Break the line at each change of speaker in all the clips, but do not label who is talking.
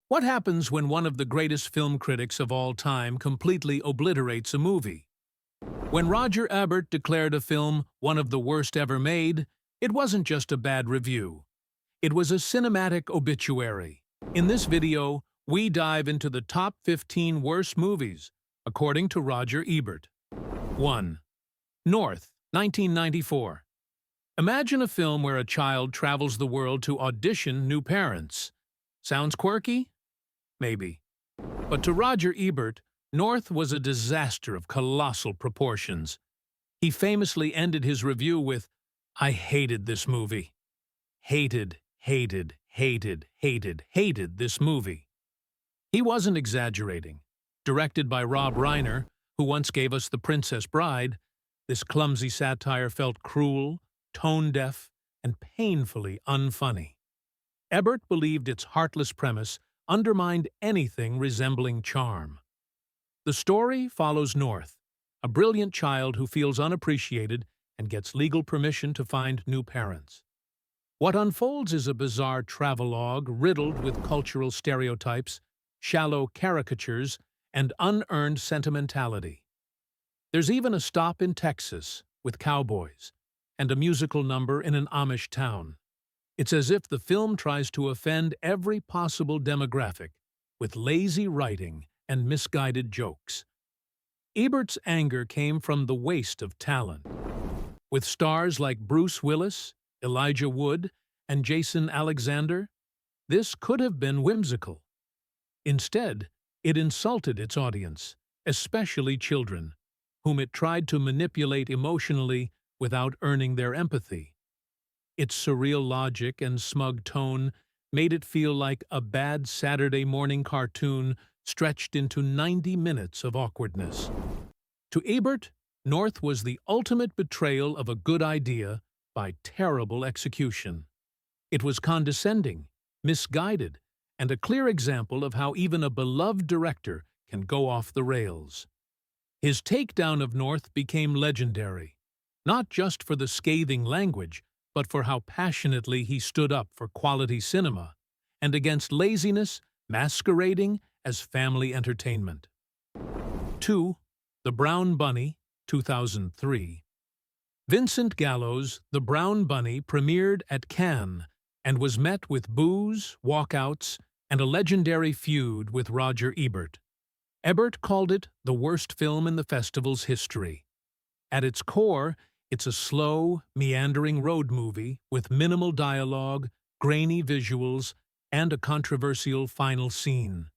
What happens when one of the greatest film critics of all time completely obliterates a movie? When Roger Ebert declared a film one of the worst ever made, it wasn't just a bad review. It was a cinematic obituary. In this video, we dive into the top 15 worst movies, according to Roger Ebert. 1. North, 1994. Imagine a film where a child travels the world to audition new parents. Sounds quirky? Maybe. But to Roger Ebert, North was a disaster of colossal proportions. He famously ended his review with, "I hated this movie. Hated this movie." He wasn't exaggerating. Directed by Rob Reiner, who once gave us The Princess Bride, this clumsy satire felt cruel, tone-deaf, and painfully unfunny. Ebert believed its heartless premise undermined anything resembling charm. The story follows North, a brilliant child who feels unappreciated and gets legal permission to find new parents. What unfolds is a bizarre travelogue riddled with cultural stereotypes, shallow caricatures, and unearned sentimentality. There's even a stop in Texas with cowboys and a musical number in an Amish town. It's as if the film tries to offend every possible demographic with lazy writing and misguided jokes. Ebert's anger came from the waste of talent. With stars like Bruce Willis, Elijah Wood, and Jason Alexander, this could have been whimsical. Instead, it insulted its audience, especially children, whom it tried to manipulate emotionally without earning their empathy. Its surreal logic and smug tone made it feel like a bad Saturday morning cartoon stretched into 90 minutes of awkwardness. To Ebert, North was the ultimate betrayal of a good idea by terrible execution. It was condescending, misguided, and a clear example of how even a beloved director can go off the rails. His takedown of North became legendary, not just for the scathing language, but for how passionately he stood up for quality cinema and against laziness masquerading as family entertainment. 2. The Brown Bunny, 2003. Vincent Gallo's The Brown Bunny premiered at Cannes and was met with boos, walkouts, and a legendary feud with Roger Ebert. Ebert called it the worst film in the festival's history. At its core, it's a slow, meandering road movie with minimal dialogue, grainy visuals, and a controversial final scene.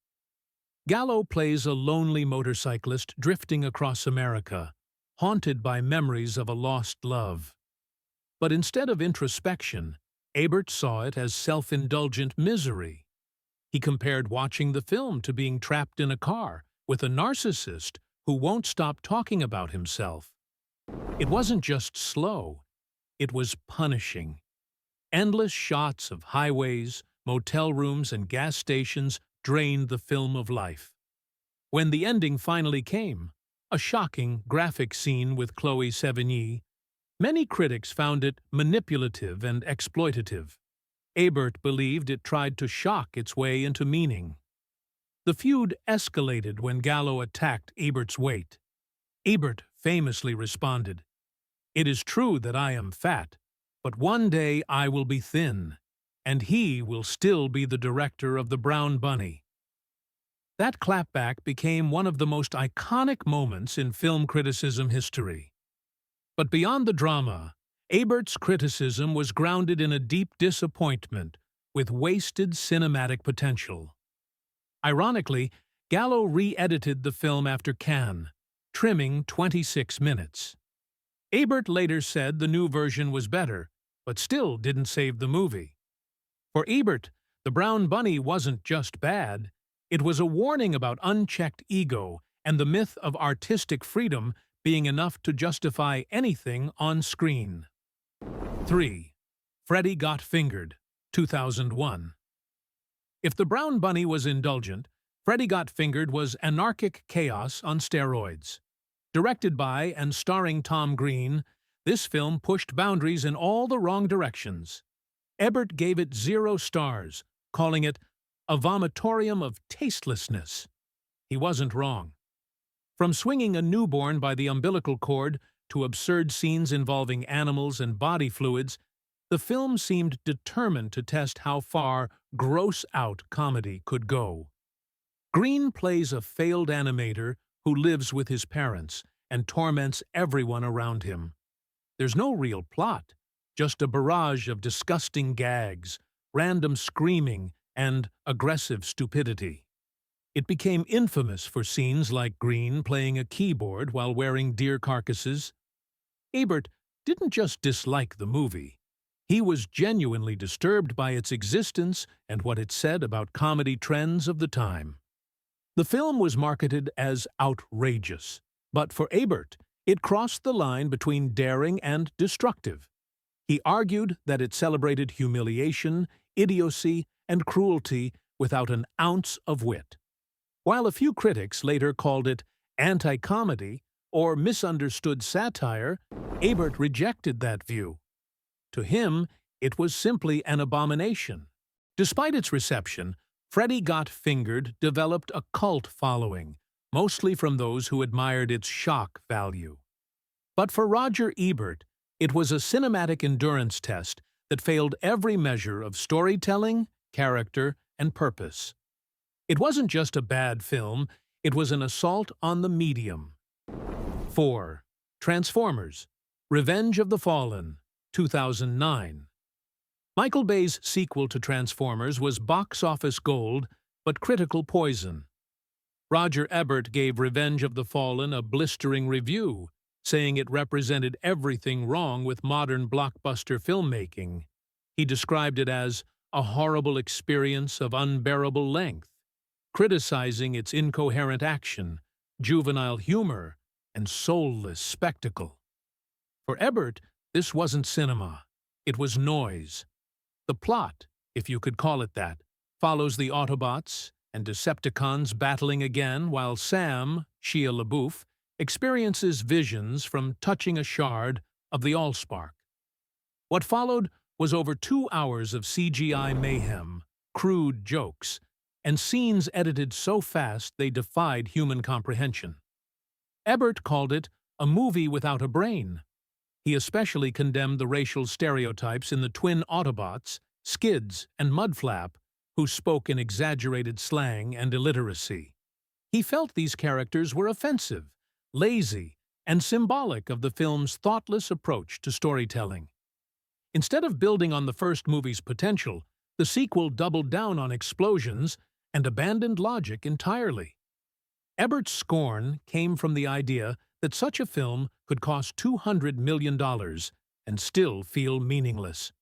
Gallo plays a lonely motorcyclist drifting across America, haunted by memories of a lost love. But instead of introspection, Ebert saw it as self-indulgent misery. He compared watching the film to being trapped in a car with a narcissist who won't stop talking about himself. It wasn't just slow, it was punishing. Endless shots of highways, motel rooms, and gas stations drained the film of life. When the ending finally came, a shocking, graphic scene with Chloe Sevigny, many critics found it manipulative and exploitative. Ebert believed it tried to shock its way into meaning. The feud escalated when Gallo attacked Ebert's weight. Ebert famously responded, "It is true that I am fat, but one day I will be thin, and he will still be the director of The Brown Bunny." That clapback became one of the most iconic moments in film criticism history. But beyond the drama, Ebert's criticism was grounded in a deep disappointment with wasted cinematic potential. Ironically, Gallo re-edited the film after Cannes, trimming 26 minutes. Ebert later said the new version was better, but still didn't save the movie. For Ebert, The Brown Bunny wasn't just bad, it was a warning about unchecked ego and the myth of artistic freedom being enough to justify anything on screen. 3. Freddy Got Fingered, 2001. If The Brown Bunny was indulgent, Freddy Got Fingered was anarchic chaos on steroids. Directed by and starring Tom Green, this film pushed boundaries in all the wrong directions. Ebert gave it 0 stars, calling it a vomitorium of tastelessness. He wasn't wrong. From swinging a newborn by the umbilical cord to absurd scenes involving animals and body fluids, the film seemed determined to test how far gross-out comedy could go. Green plays a failed animator who lives with his parents and torments everyone around him. There's no real plot, just a barrage of disgusting gags, random screaming, and aggressive stupidity. It became infamous for scenes like Green playing a keyboard while wearing deer carcasses. Ebert didn't just dislike the movie. He was genuinely disturbed by its existence and what it said about comedy trends of the time. The film was marketed as outrageous, but for Ebert, it crossed the line between daring and destructive. He argued that it celebrated humiliation, idiocy, and cruelty without an ounce of wit. While a few critics later called it anti-comedy or misunderstood satire, Ebert rejected that view. To him, it was simply an abomination. Despite its reception, Freddy Got Fingered developed a cult following, mostly from those who admired its shock value. But for Roger Ebert, it was a cinematic endurance test that failed every measure of storytelling, character, and purpose. It wasn't just a bad film, it was an assault on the medium. 4. Transformers: Revenge of the Fallen, 2009. Michael Bay's sequel to Transformers was box office gold, but critical poison. Roger Ebert gave Revenge of the Fallen a blistering review, saying it represented everything wrong with modern blockbuster filmmaking. He described it as a horrible experience of unbearable length, criticizing its incoherent action, juvenile humor, and soulless spectacle. For Ebert, this wasn't cinema. It was noise. The plot, if you could call it that, follows the Autobots and Decepticons battling again while Sam, Shia LaBeouf, experiences visions from touching a shard of the Allspark. What followed was over 2 hours of CGI mayhem, crude jokes, and scenes edited so fast they defied human comprehension. Ebert called it a movie without a brain. He especially condemned the racial stereotypes in the twin Autobots, Skids and Mudflap, who spoke in exaggerated slang and illiteracy. He felt these characters were offensive, lazy, and symbolic of the film's thoughtless approach to storytelling. Instead of building on the first movie's potential, the sequel doubled down on explosions and abandoned logic entirely. Ebert's scorn came from the idea that such a film could cost $200 million and still feel meaningless.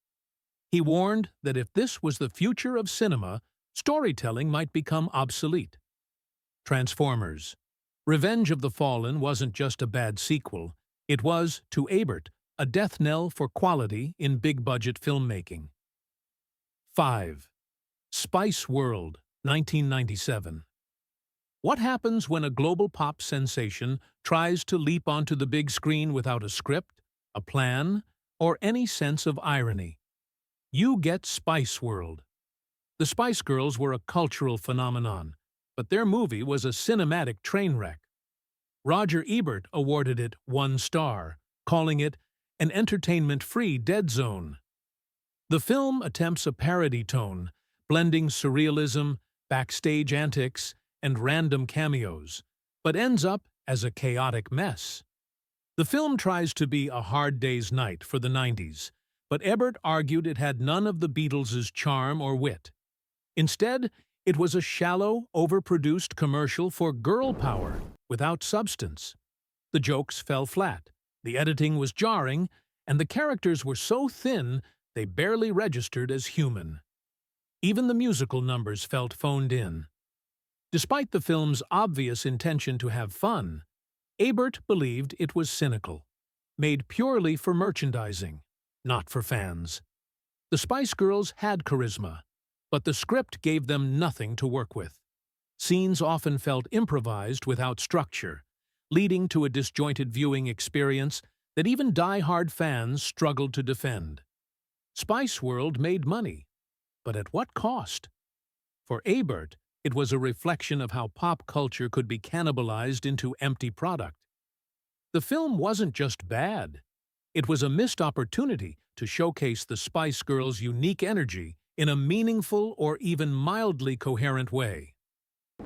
He warned that if this was the future of cinema, storytelling might become obsolete. Transformers: Revenge of the Fallen wasn't just a bad sequel, it was, to Ebert, a death knell for quality in big-budget filmmaking. 5. Spice World, 1997. What happens when a global pop sensation tries to leap onto the big screen without a script, a plan, or any sense of irony? You get Spice World. The Spice Girls were a cultural phenomenon, but their movie was a cinematic train wreck. Roger Ebert awarded it 1 star, calling it an entertainment-free dead zone. The film attempts a parody tone, blending surrealism, backstage antics, and random cameos, but ends up as a chaotic mess. The film tries to be a Hard Day's Night for the 90s, but Ebert argued it had none of the Beatles' charm or wit. Instead, it was a shallow, overproduced commercial for girl power without substance. The jokes fell flat, the editing was jarring, and the characters were so thin they barely registered as human. Even the musical numbers felt phoned in. Despite the film's obvious intention to have fun, Ebert believed it was cynical, made purely for merchandising, not for fans. The Spice Girls had charisma, but the script gave them nothing to work with. Scenes often felt improvised without structure, leading to a disjointed viewing experience that even die-hard fans struggled to defend. Spice World made money, but at what cost? For Ebert, it was a reflection of how pop culture could be cannibalized into empty product. The film wasn't just bad. It was a missed opportunity to showcase the Spice Girls' unique energy in a meaningful or even mildly coherent way.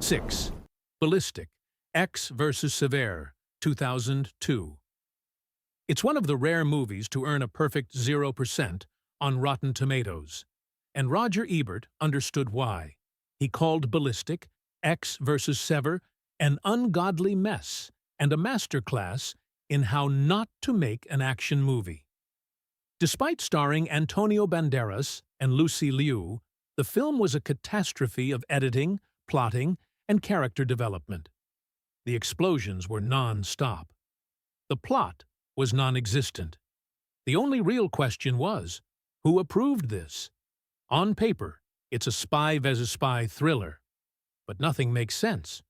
6. Ballistic, Ecks vs. Sever, 2002. It's one of the rare movies to earn a perfect 0% on Rotten Tomatoes, and Roger Ebert understood why. He called Ballistic, Ecks vs. Sever, an ungodly mess and a masterclass in how not to make an action movie. Despite starring Antonio Banderas and Lucy Liu, the film was a catastrophe of editing, plotting, and character development. The explosions were non-stop. The plot was non-existent. The only real question was, who approved this? On paper, it's a spy vs. spy thriller. But nothing makes sense.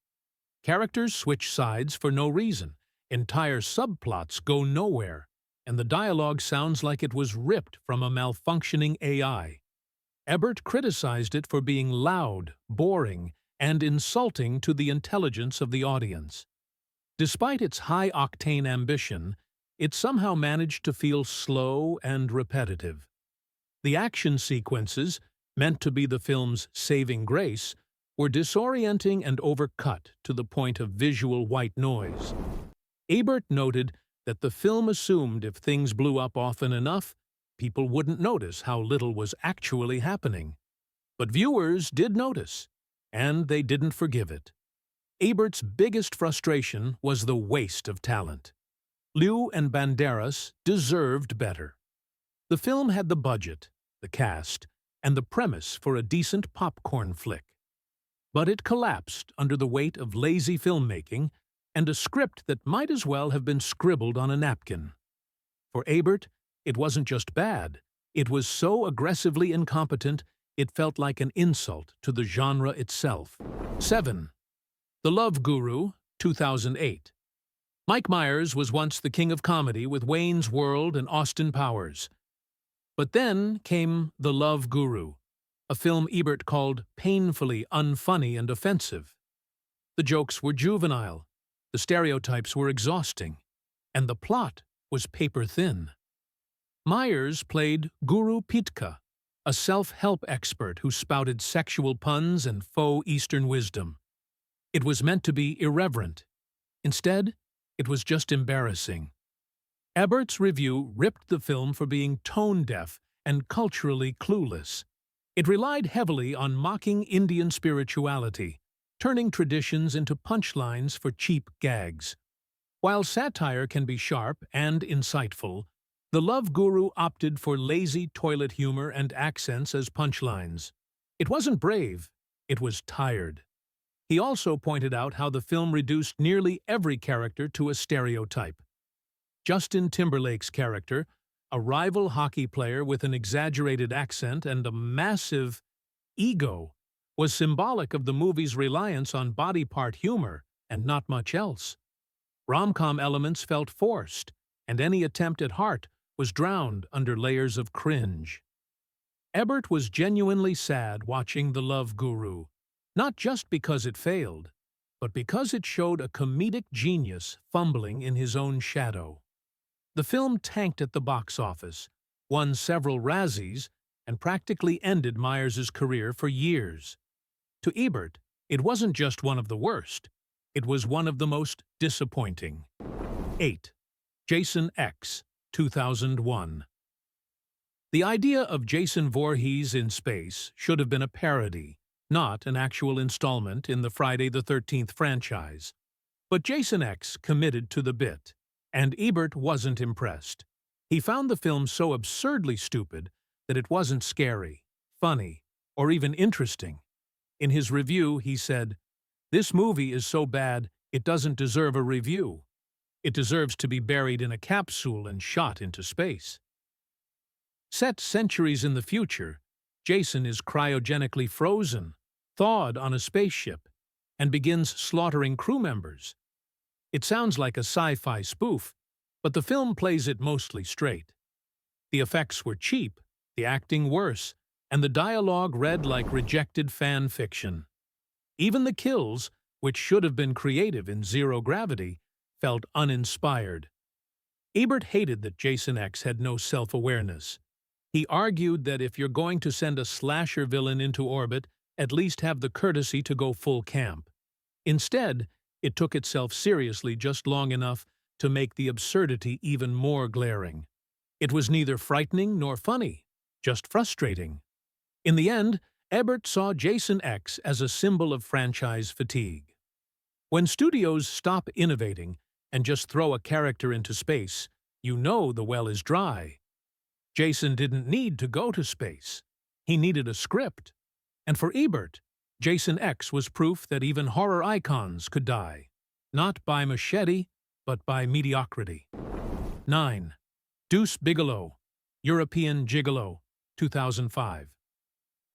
Characters switch sides for no reason. Entire subplots go nowhere, and the dialogue sounds like it was ripped from a malfunctioning AI. Ebert criticized it for being loud, boring, and insulting to the intelligence of the audience. Despite its high-octane ambition, it somehow managed to feel slow and repetitive. The action sequences, meant to be the film's saving grace, were disorienting and overcut to the point of visual white noise. Ebert noted that the film assumed if things blew up often enough, people wouldn't notice how little was actually happening. But viewers did notice, and they didn't forgive it. Ebert's biggest frustration was the waste of talent. Liu and Banderas deserved better. The film had the budget, the cast, and the premise for a decent popcorn flick. But it collapsed under the weight of lazy filmmaking and a script that might as well have been scribbled on a napkin. For Ebert, it wasn't just bad. It was so aggressively incompetent, it felt like an insult to the genre itself. 7. The Love Guru, 2008. Mike Myers was once the king of comedy with Wayne's World and Austin Powers. But then came The Love Guru, a film Ebert called painfully unfunny and offensive. The jokes were juvenile, the stereotypes were exhausting, and the plot was paper-thin. Myers played Guru Pitka, a self-help expert who spouted sexual puns and faux Eastern wisdom. It was meant to be irreverent. Instead, it was just embarrassing. Ebert's review ripped the film for being tone-deaf and culturally clueless. It relied heavily on mocking Indian spirituality, turning traditions into punchlines for cheap gags. While satire can be sharp and insightful, The Love Guru opted for lazy toilet humor and accents as punchlines. It wasn't brave, it was tired. He also pointed out how the film reduced nearly every character to a stereotype. Justin Timberlake's character, a rival hockey player with an exaggerated accent and a massive ego, was symbolic of the movie's reliance on body part humor and not much else. Rom-com elements felt forced, and any attempt at heart was drowned under layers of cringe. Ebert was genuinely sad watching The Love Guru, not just because it failed, but because it showed a comedic genius fumbling in his own shadow. The film tanked at the box office, won several Razzies, and practically ended Myers' career for years. To Ebert, it wasn't just one of the worst, it was one of the most disappointing. 8. Jason Ecks, 2001. The idea of Jason Voorhees in space should have been a parody, not an actual installment in the Friday the 13th franchise. But Jason Ecks committed to the bit, and Ebert wasn't impressed. He found the film so absurdly stupid that it wasn't scary, funny, or even interesting. In his review, he said, "This movie is so bad, it doesn't deserve a review. It deserves to be buried in a capsule and shot into space." Set centuries in the future, Jason is cryogenically frozen, thawed on a spaceship, and begins slaughtering crew members. It sounds like a sci-fi spoof, but the film plays it mostly straight. The effects were cheap, the acting worse, and the dialogue read like rejected fan fiction. Even the kills, which should have been creative in zero gravity, felt uninspired. Ebert hated that Jason Ecks had no self-awareness. He argued that if you're going to send a slasher villain into orbit, at least have the courtesy to go full camp. Instead, it took itself seriously just long enough to make the absurdity even more glaring. It was neither frightening nor funny, just frustrating. In the end, Ebert saw Jason Ecks as a symbol of franchise fatigue. When studios stop innovating and just throw a character into space, you know the well is dry. Jason didn't need to go to space. He needed a script. And for Ebert, Jason Ecks was proof that even horror icons could die, not by machete, but by mediocrity. 9. Deuce Bigalow, European Gigolo, 2005.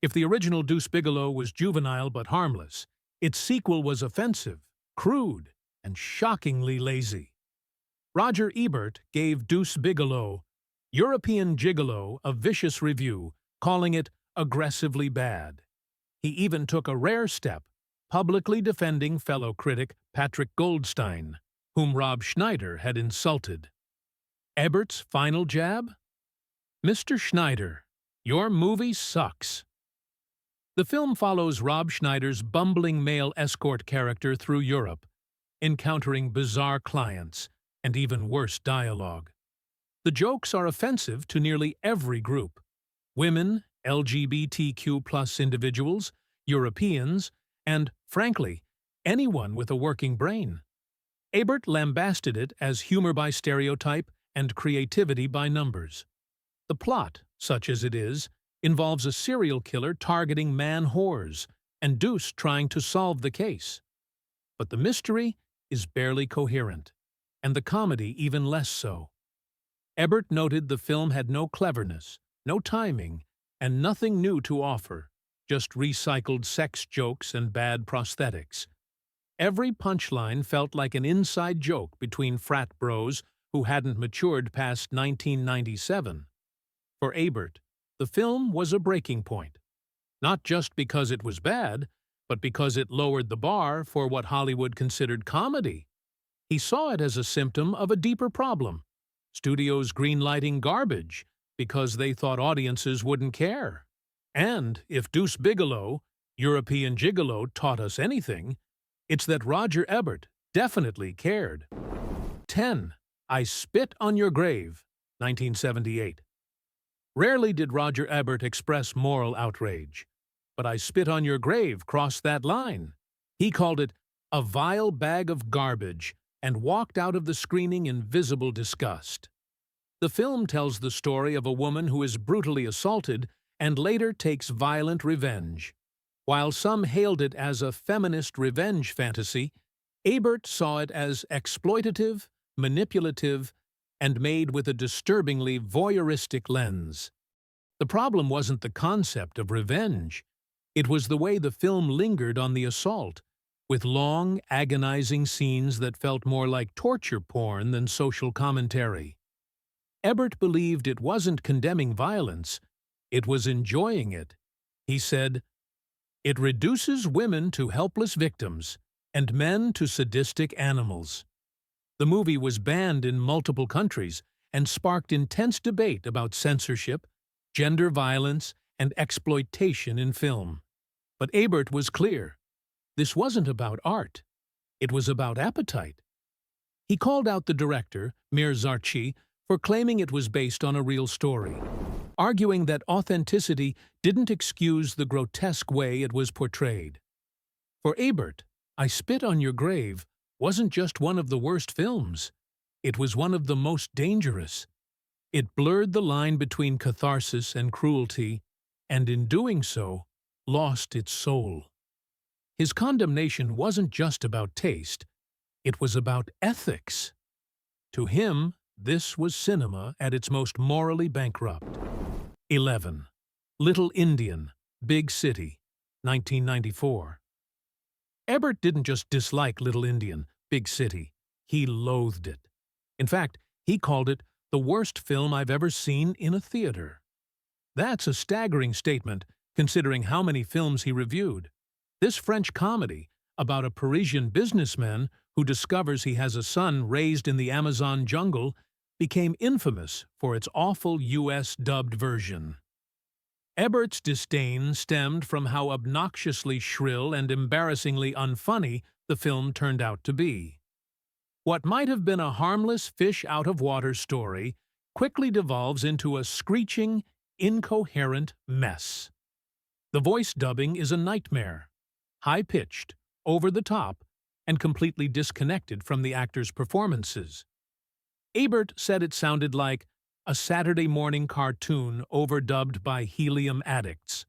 If the original Deuce Bigalow was juvenile but harmless, its sequel was offensive, crude, and shockingly lazy. Roger Ebert gave Deuce Bigalow, European Gigolo, a vicious review, calling it aggressively bad. He even took a rare step, publicly defending fellow critic Patrick Goldstein, whom Rob Schneider had insulted. Ebert's final jab? Mr. Schneider, your movie sucks. The film follows Rob Schneider's bumbling male escort character through Europe, encountering bizarre clients and even worse dialogue. The jokes are offensive to nearly every group: women, LGBTQ+ individuals, Europeans, and, frankly, anyone with a working brain. Ebert lambasted it as humor by stereotype and creativity by numbers. The plot, such as it is, involves a serial killer targeting man-whores and Deuce trying to solve the case. But the mystery is barely coherent, and the comedy even less so. Ebert noted the film had no cleverness, no timing, and nothing new to offer, just recycled sex jokes and bad prosthetics. Every punchline felt like an inside joke between frat bros who hadn't matured past 1997. For Ebert, the film was a breaking point, not just because it was bad, but because it lowered the bar for what Hollywood considered comedy. He saw it as a symptom of a deeper problem: studios greenlighting garbage because they thought audiences wouldn't care. And if Deuce Bigalow, European Gigolo, taught us anything, it's that Roger Ebert definitely cared. 10. I Spit on Your Grave, 1978. Rarely did Roger Ebert express moral outrage, but I Spit on Your Grave crossed that line. He called it a vile bag of garbage and walked out of the screening in visible disgust. The film tells the story of a woman who is brutally assaulted and later takes violent revenge. While some hailed it as a feminist revenge fantasy, Ebert saw it as exploitative, manipulative, and made with a disturbingly voyeuristic lens. The problem wasn't the concept of revenge. It was the way the film lingered on the assault, with long, agonizing scenes that felt more like torture porn than social commentary. Ebert believed it wasn't condemning violence, it was enjoying it. He said, "It reduces women to helpless victims and men to sadistic animals." The movie was banned in multiple countries and sparked intense debate about censorship, gender violence, and exploitation in film. But Ebert was clear. This wasn't about art. It was about appetite. He called out the director, Mir Zarchi, for claiming it was based on a real story, arguing that authenticity didn't excuse the grotesque way it was portrayed. For Ebert, I Spit on Your Grave wasn't just one of the worst films. It was one of the most dangerous. It blurred the line between catharsis and cruelty, and in doing so, lost its soul. His condemnation wasn't just about taste, it was about ethics. To him, this was cinema at its most morally bankrupt. 11. Little Indian, Big City, 1994. Ebert didn't just dislike Little Indian, Big City, he loathed it. In fact, he called it the worst film I've ever seen in a theater. That's a staggering statement, considering how many films he reviewed. This French comedy, about a Parisian businessman who discovers he has a son raised in the Amazon jungle, became infamous for its awful U.S. dubbed version. Ebert's disdain stemmed from how obnoxiously shrill and embarrassingly unfunny the film turned out to be. What might have been a harmless fish-out-of-water story quickly devolves into a screeching, incoherent mess. The voice dubbing is a nightmare, high-pitched, over-the-top, and completely disconnected from the actors' performances. Ebert said it sounded like a Saturday morning cartoon overdubbed by helium addicts.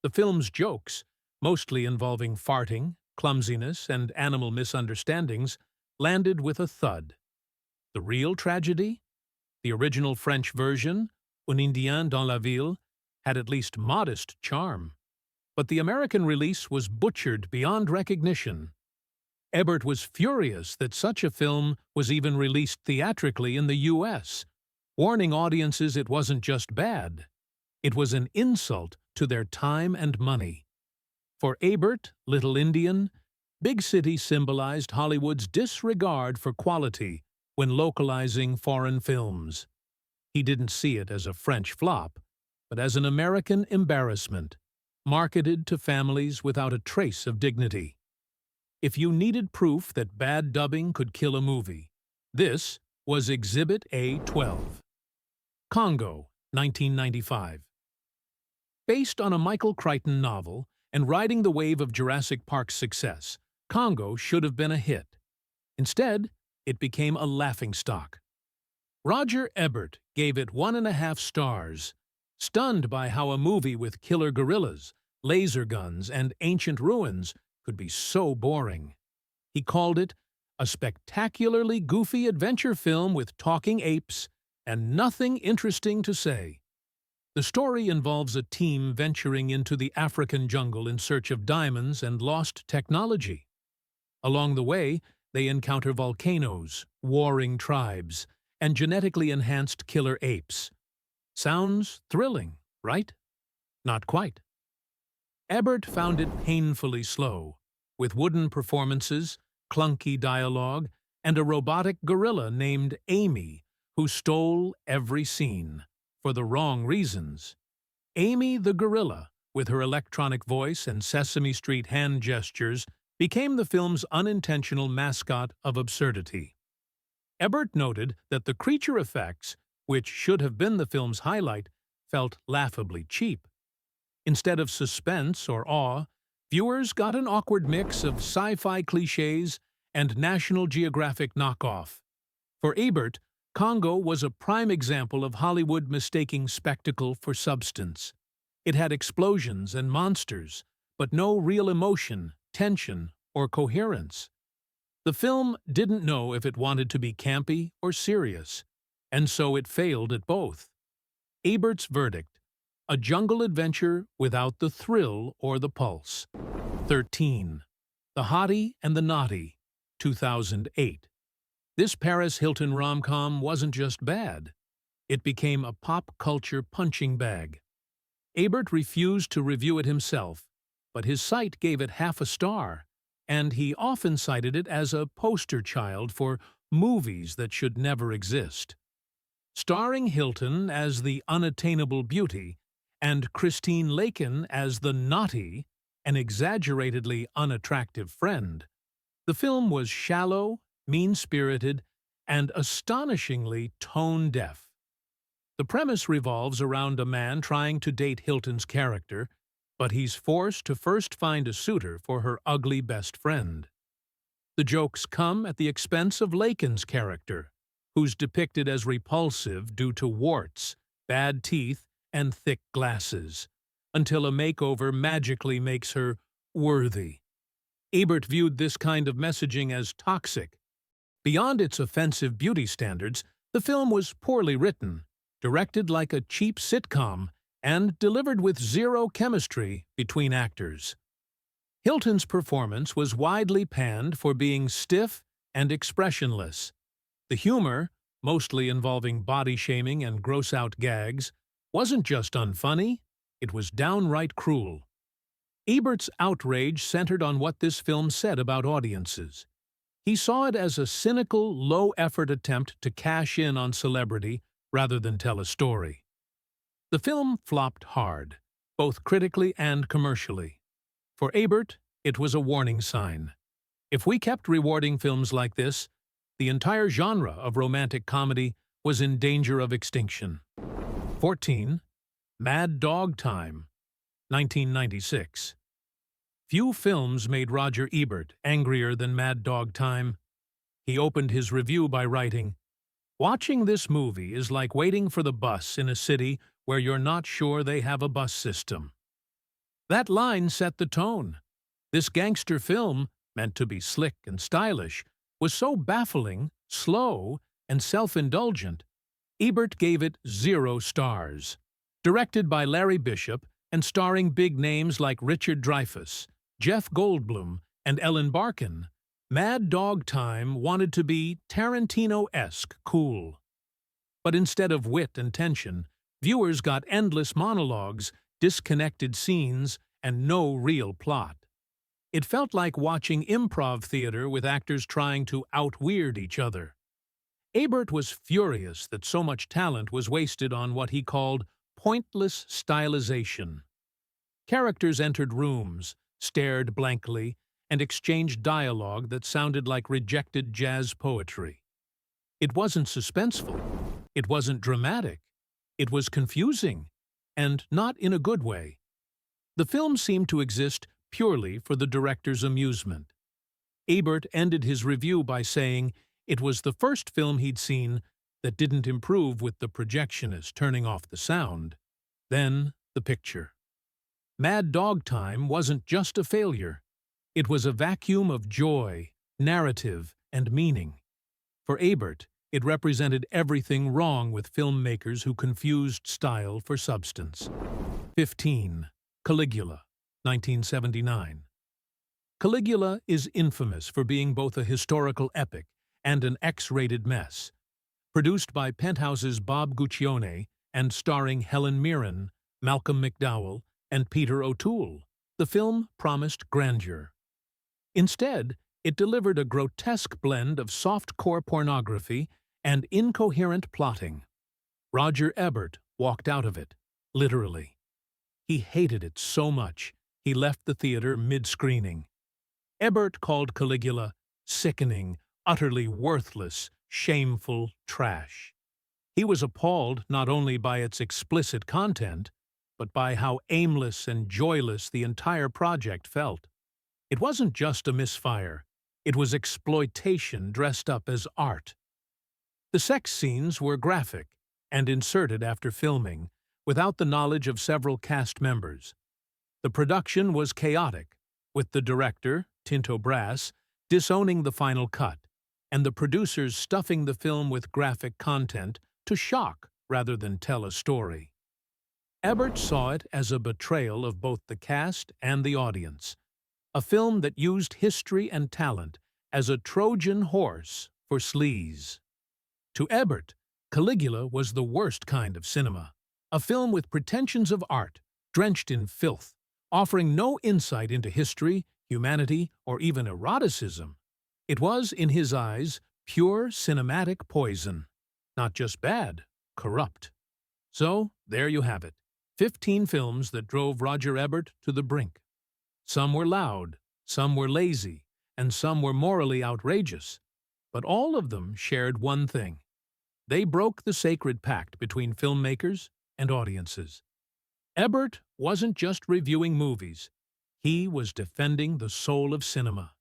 The film's jokes, mostly involving farting, clumsiness, and animal misunderstandings, landed with a thud. The real tragedy? The original French version, Un Indien dans la ville, had at least modest charm. But the American release was butchered beyond recognition. Ebert was furious that such a film was even released theatrically in the U.S., warning audiences it wasn't just bad. It was an insult to their time and money. For Ebert, Little Indian, Big City symbolized Hollywood's disregard for quality when localizing foreign films. He didn't see it as a French flop, but as an American embarrassment, marketed to families without a trace of dignity. If you needed proof that bad dubbing could kill a movie, this was Exhibit A12. Congo, 1995. Based on a Michael Crichton novel and riding the wave of Jurassic Park's success, Congo should have been a hit. Instead, it became a laughingstock. Roger Ebert gave it 1.5 stars, stunned by how a movie with killer gorillas, laser guns, and ancient ruins could be so boring. He called it a spectacularly goofy adventure film with talking apes and nothing interesting to say. The story involves a team venturing into the African jungle in search of diamonds and lost technology. Along the way, they encounter volcanoes, warring tribes, and genetically enhanced killer apes. Sounds thrilling, right? Not quite. Ebert found it painfully slow, with wooden performances, clunky dialogue, and a robotic gorilla named Amy, who stole every scene, for the wrong reasons. Amy the gorilla, with her electronic voice and Sesame Street hand gestures, became the film's unintentional mascot of absurdity. Ebert noted that the creature effects, which should have been the film's highlight, felt laughably cheap. Instead of suspense or awe, viewers got an awkward mix of sci-fi cliches and National Geographic knockoff. For Ebert, Congo was a prime example of Hollywood mistaking spectacle for substance. It had explosions and monsters, but no real emotion, tension, or coherence. The film didn't know if it wanted to be campy or serious, and so it failed at both. Ebert's verdict: a jungle adventure without the thrill or the pulse. 13. The Hottie and the Nottie, 2008. This Paris Hilton rom-com wasn't just bad. It became a pop culture punching bag. Ebert refused to review it himself, but his site gave it 0.5 star, and he often cited it as a poster child for movies that should never exist. Starring Hilton as the unattainable beauty and Christine Lakin as the Nottie, an exaggeratedly unattractive friend, the film was shallow, mean-spirited, and astonishingly tone-deaf. The premise revolves around a man trying to date Hilton's character, but he's forced to first find a suitor for her ugly best friend. The jokes come at the expense of Lakin's character, who's depicted as repulsive due to warts, bad teeth, and thick glasses, until a makeover magically makes her worthy. Ebert viewed this kind of messaging as toxic. Beyond its offensive beauty standards, the film was poorly written, directed like a cheap sitcom, and delivered with zero chemistry between actors. Hilton's performance was widely panned for being stiff and expressionless. The humor, mostly involving body-shaming and gross-out gags, wasn't just unfunny, it was downright cruel. Ebert's outrage centered on what this film said about audiences. He saw it as a cynical, low-effort attempt to cash in on celebrity rather than tell a story. The film flopped hard, both critically and commercially. For Ebert, it was a warning sign. If we kept rewarding films like this, the entire genre of romantic comedy was in danger of extinction. 14. Mad Dog Time, 1996. Few films made Roger Ebert angrier than Mad Dog Time. He opened his review by writing, "Watching this movie is like waiting for the bus in a city where you're not sure they have a bus system." That line set the tone. This gangster film, meant to be slick and stylish, was so baffling, slow, and self-indulgent, Ebert gave it 0 stars. Directed by Larry Bishop and starring big names like Richard Dreyfuss, Jeff Goldblum, and Ellen Barkin, Mad Dog Time wanted to be Tarantino-esque cool. But instead of wit and tension, viewers got endless monologues, disconnected scenes, and no real plot. It felt like watching improv theater with actors trying to out-weird each other. Ebert was furious that so much talent was wasted on what he called pointless stylization. Characters entered rooms, stared blankly, and exchanged dialogue that sounded like rejected jazz poetry. It wasn't suspenseful. It wasn't dramatic. It was confusing, and not in a good way. The film seemed to exist purely for the director's amusement. Ebert ended his review by saying it was the first film he'd seen that didn't improve with the projectionist turning off the sound. Then, the picture. Mad Dog Time wasn't just a failure. It was a vacuum of joy, narrative, and meaning. For Ebert, it represented everything wrong with filmmakers who confused style for substance. 15. Caligula, 1979. Caligula is infamous for being both a historical epic and an X-rated mess. Produced by Penthouse's Bob Guccione and starring Helen Mirren, Malcolm McDowell, and Peter O'Toole, the film promised grandeur. Instead, it delivered a grotesque blend of soft-core pornography and incoherent plotting. Roger Ebert walked out of it, literally. He hated it so much, he left the theater mid-screening. Ebert called Caligula sickening, utterly worthless, shameful trash. He was appalled not only by its explicit content, but by how aimless and joyless the entire project felt. It wasn't just a misfire. It was exploitation dressed up as art. The sex scenes were graphic and inserted after filming, without the knowledge of several cast members. The production was chaotic, with the director, Tinto Brass, disowning the final cut, and the producers stuffing the film with graphic content to shock rather than tell a story. Ebert saw it as a betrayal of both the cast and the audience, a film that used history and talent as a Trojan horse for sleaze. To Ebert, Caligula was the worst kind of cinema, a film with pretensions of art, drenched in filth, offering no insight into history, humanity, or even eroticism. It was, in his eyes, pure cinematic poison. Not just bad, corrupt. So, there you have it. 15 films that drove Roger Ebert to the brink. Some were loud, some were lazy, and some were morally outrageous. But all of them shared one thing. They broke the sacred pact between filmmakers and audiences. Ebert wasn't just reviewing movies. He was defending the soul of cinema.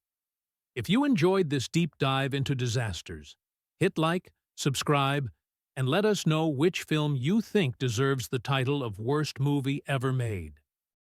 If you enjoyed this deep dive into disasters, hit like, subscribe, and let us know which film you think deserves the title of worst movie ever made.